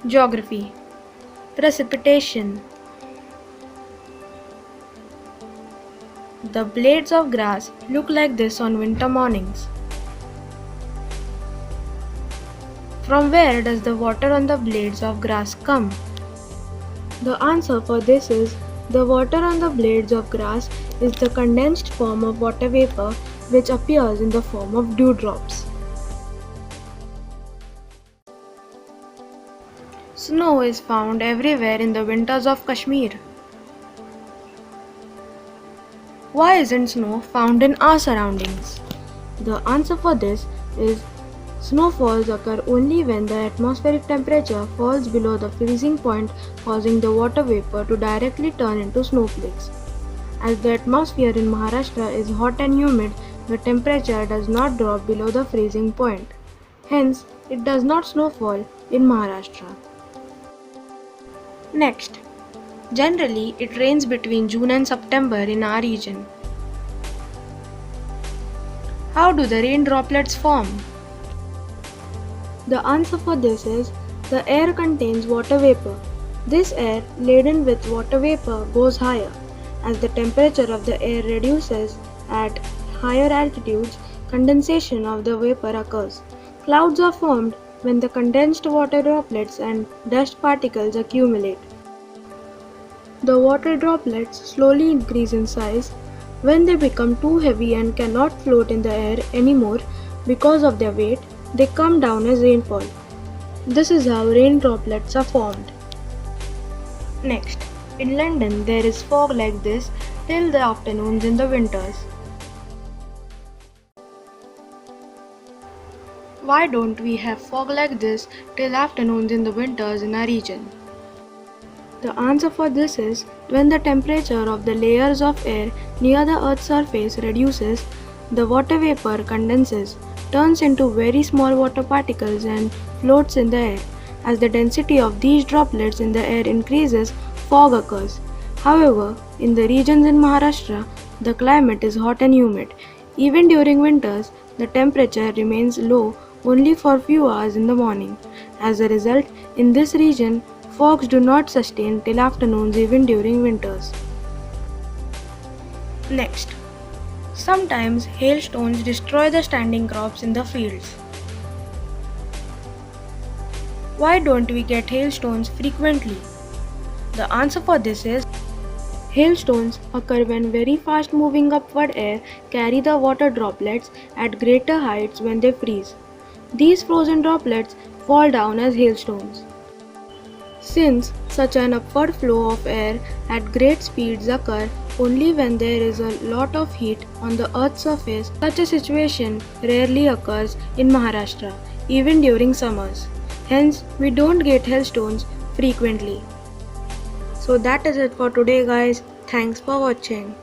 Geography. Precipitation. The blades of grass look like this on winter mornings. From where does the water on the blades of grass come? The answer for this is the water on the blades of grass is the condensed form of water vapor which appears in the form of dewdrops. Snow is found everywhere in the winters of Kashmir. Why isn't snow found in our surroundings? The answer for this is snowfalls occur only when the atmospheric temperature falls below the freezing point, causing the water vapor to directly turn into snowflakes. As the atmosphere in Maharashtra is hot and humid, the temperature does not drop below the freezing point. Hence, it does not snowfall in Maharashtra. Next, generally it rains between June and September in our region. How do the rain droplets form? The answer for this is the air contains water vapor. This air laden with water vapor goes higher. As the temperature of the air reduces at higher altitudes, condensation of the vapor occurs. Clouds are formed when the condensed water droplets and dust particles accumulate. The water droplets slowly increase in size. When they become too heavy and cannot float in the air anymore because of their weight, they come down as rainfall. This is how rain droplets are formed. Next, in London there is fog like this till the afternoons in the winters. Why don't we have fog like this till afternoons in the winters in our region? The answer for this is when the temperature of the layers of air near the Earth's surface reduces, the water vapor condenses, turns into very small water particles and floats in the air. As the density of these droplets in the air increases, fog occurs. However, in the regions in Maharashtra, the climate is hot and humid. Even during winters, the temperature remains low only for few hours in the morning. As a result, in this region, fogs do not sustain till afternoons even during winters. Next, sometimes hailstones destroy the standing crops in the fields. Why don't we get hailstones frequently? The answer for this is hailstones occur when very fast moving upward air carry the water droplets at greater heights when they freeze. These frozen droplets fall down as hailstones. Since such an upward flow of air at great speeds occur only when there is a lot of heat on the Earth's surface, such a situation rarely occurs in Maharashtra, even during summers. Hence, we don't get hailstones frequently. So that is it for today guys. Thanks for watching.